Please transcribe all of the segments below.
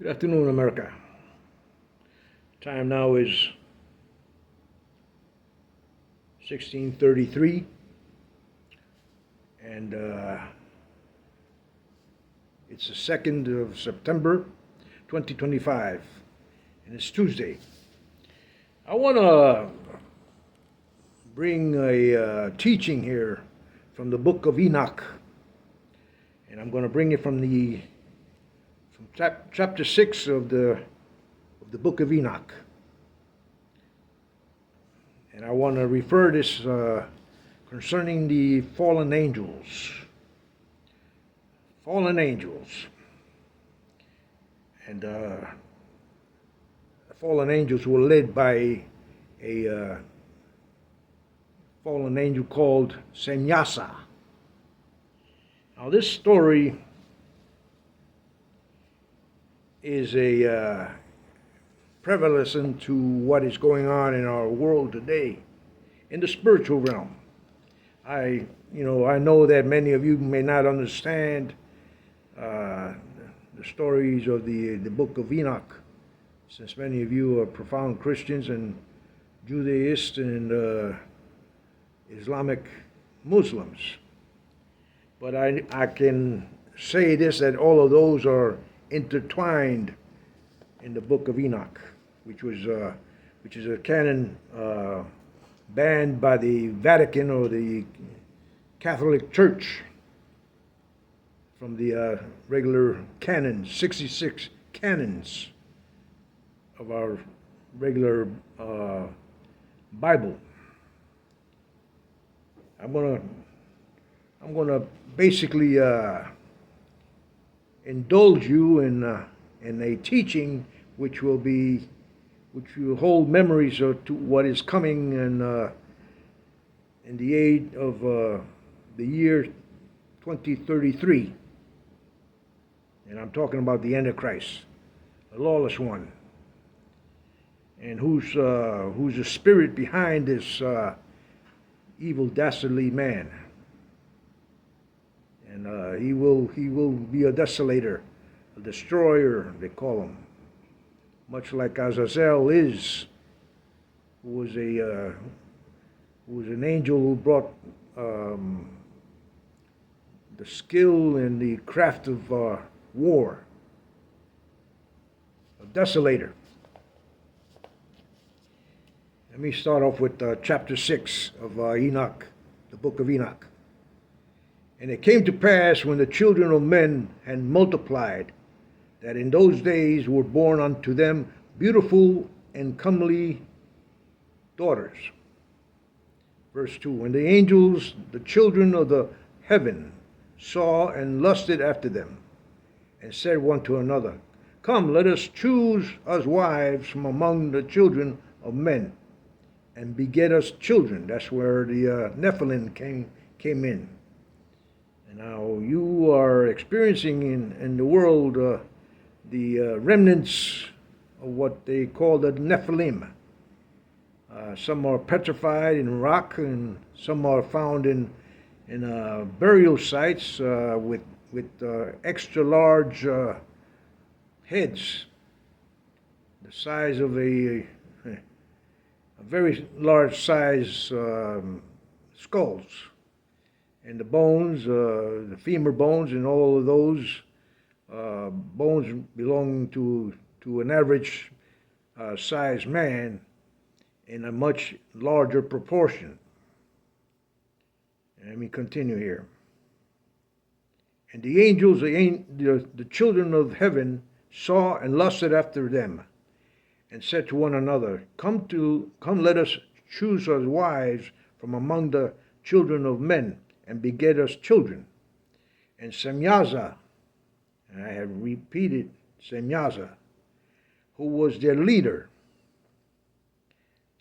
Good afternoon, America. Time now is 16:33, and it's the 2nd of September, 2025, and it's Tuesday. I want to bring a teaching here from the book of Enoch, and I'm going to bring it from chapter 6 of the book of Enoch. And I want to refer this concerning the fallen angels. Fallen angels. And the fallen angels were led by a fallen angel called Semyasa. Now this story is a prevalent to what is going on in our world today, in the spiritual realm. I know that many of you may not understand the stories of the book of Enoch, since many of you are profound Christians and Judaists and Islamic Muslims. But I can say this, that all of those are intertwined in the book of Enoch, which is a canon banned by the Vatican or the Catholic Church from the regular canons, 66 canons of our regular Bible. I'm gonna basically indulge you in a teaching which will hold memories to what is coming in the age of the year 2033, and I'm talking about the Antichrist, the lawless one, and who's the spirit behind this evil, dastardly man. And he will be a desolator, a destroyer, they call him, much like Azazel is, who was an angel who brought the skill and the craft of war, a desolator. Let me start off with chapter 6 of Enoch, the book of Enoch. And it came to pass, when the children of men had multiplied, that in those days were born unto them beautiful and comely daughters. Verse 2, when the angels, the children of the heaven, saw and lusted after them, and said one to another, Come, let us choose us wives from among the children of men, and beget us children. That's where the Nephilim came in. And now you are experiencing in the world the remnants of what they call the Nephilim. Some are petrified in rock, and some are found in burial sites with extra large heads, the size of a very large size skulls. And the bones, the femur bones, and all of those bones belong to an average sized man in a much larger proportion. Let me continue here. And the angels, the children of heaven, saw and lusted after them, and said to one another, Come, let us choose us wives from among the children of men, and beget us children. And Semyaza, and I have repeated Semyaza, who was their leader,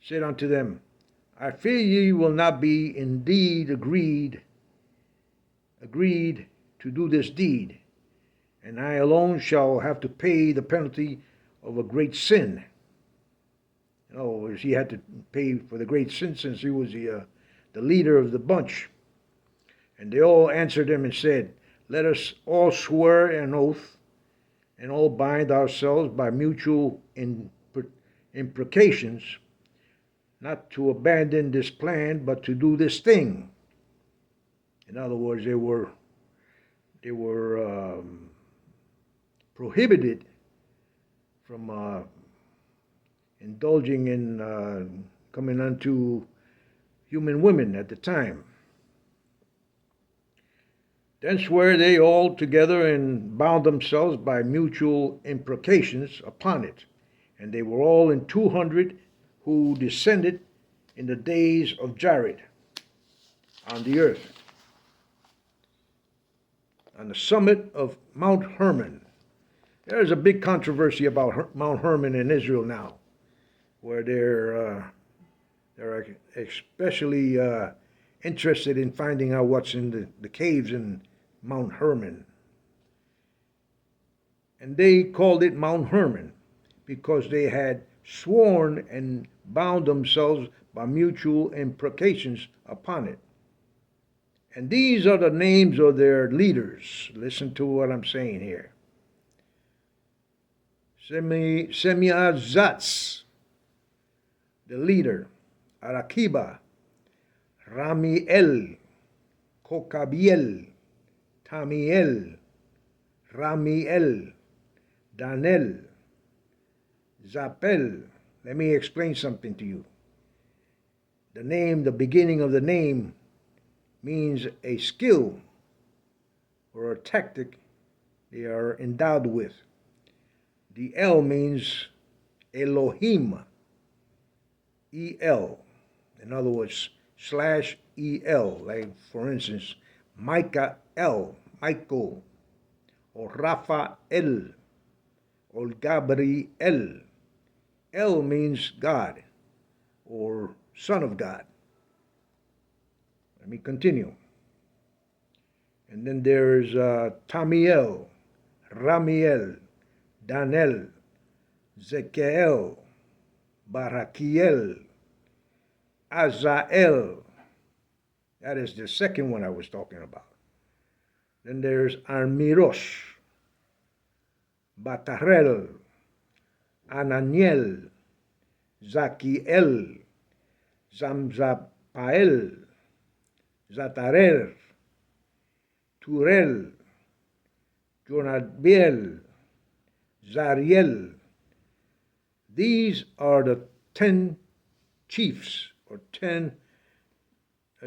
said unto them, I fear ye will not be indeed agreed to do this deed, and I alone shall have to pay the penalty of a great sin. In other words, he had to pay for the great sin, since he was the leader of the bunch. And they all answered him and said, Let us all swear an oath, and all bind ourselves by mutual imprecations, not to abandon this plan, but to do this thing. In other words, they were prohibited from indulging in coming unto human women at the time. Then swear they all together and bound themselves by mutual imprecations upon it. And they were all in 200 who descended in the days of Jared on the earth, on the summit of Mount Hermon. There's a big controversy about Mount Hermon in Israel now, where they're especially interested in finding out what's in the caves in Mount Hermon. And they called it Mount Hermon because they had sworn and bound themselves by mutual imprecations upon it. And these are the names of their leaders. Listen to what I'm saying here. Semiazatz, the leader. Arakiba, Ramiel, Kokabiel, Tamiel, Ramiel, Danel, Zapel. Let me explain something to you. The name, the beginning of the name, means a skill or a tactic they are endowed with. The El means Elohim, E-L. In other words, /E-L, like for instance, Michael, Michael, or Raphael, or Gabriel. El means God, or Son of God. Let me continue. And then there's Tamiel, Ramiel, Danel, Zekiel, Barakiel, Azael. That is the second one I was talking about. Then there's Armirosh, Batarel, Ananiel, Zakiel, Zamzapael, Zatarer, Turel, Jonadbiel, Zariel. These are the 10 chiefs, or 10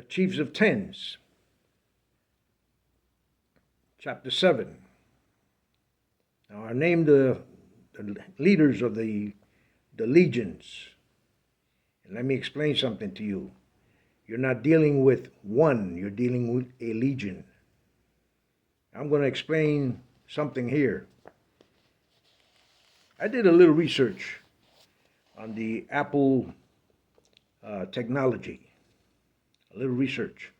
chiefs of tens. Chapter 7. Now I named the leaders of the legions. And let me explain something to you. You're not dealing with one, you're dealing with a legion. I'm going to explain something here. I did a little research on the Apple technology, a little research.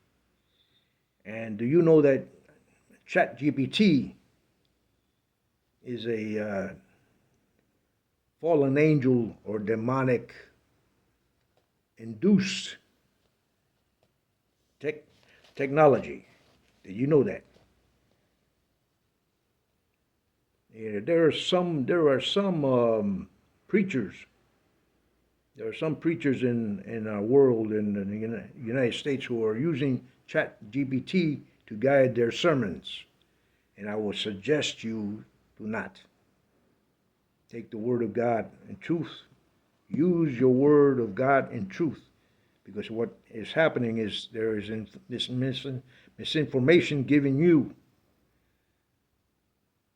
And do you know that ChatGPT is a fallen angel or demonic induced technology? Did you know that? Yeah, there are some preachers. There are some preachers in our world, in the United States, who are using ChatGPT to guide their sermons. And I will suggest you do not. Take the Word of God in truth. Use your Word of God in truth. Because what is happening is there is this misinformation given you,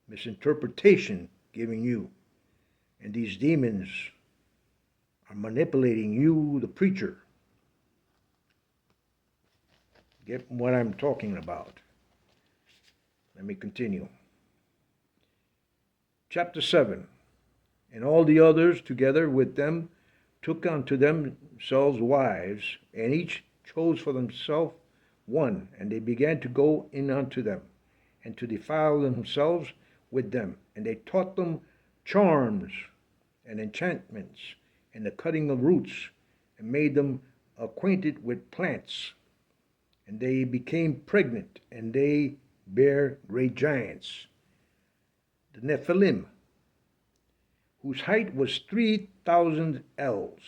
misinterpretation giving you. And these demons are manipulating you, the preacher. Get what I'm talking about. Let me continue. Chapter 7. And all the others together with them took unto themselves wives, and each chose for themselves one, and they began to go in unto them, and to defile themselves with them. And they taught them charms and enchantments, and the cutting of roots, and made them acquainted with plants. And they became pregnant, and they bare great giants. the Nephilim, whose height was 3,000 ells,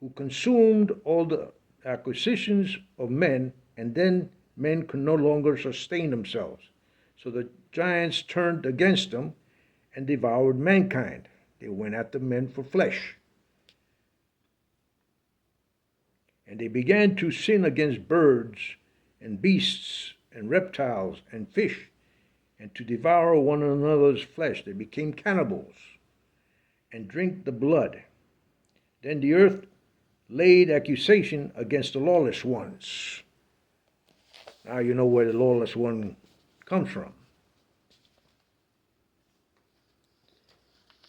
who consumed all the acquisitions of men, and then men could no longer sustain themselves. So the giants turned against them and devoured mankind. They went after men for flesh. And they began to sin against birds and beasts and reptiles and fish, and to devour one another's flesh. They became cannibals and drink the blood. Then the earth laid accusation against the lawless ones. Now you know where the lawless one comes from.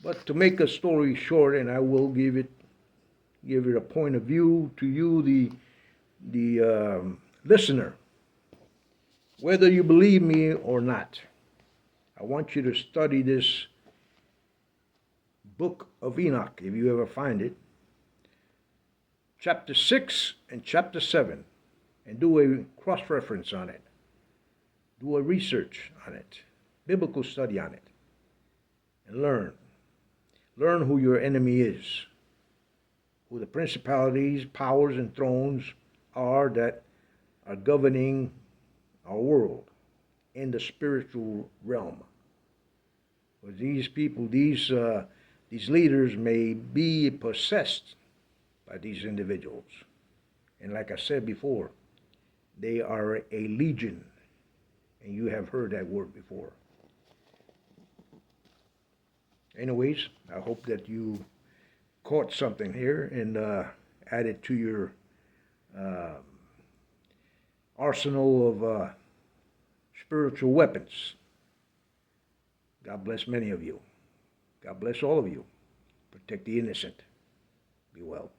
But to make a story short, and I will give it a point of view to you, the listener, whether you believe me or not, I want you to study this book of Enoch, if you ever find it, chapter 6 and chapter 7, and do a cross-reference on it. Do a research on it, biblical study on it, and learn. Learn who your enemy is, who the principalities, powers, and thrones are that are governing our world in the spiritual realm. Because these people, these leaders may be possessed by these individuals. And like I said before, they are a legion. And you have heard that word before. Anyways, I hope that you caught something here and added to your arsenal of spiritual weapons. God bless many of you. God bless all of you. Protect the innocent. Be well.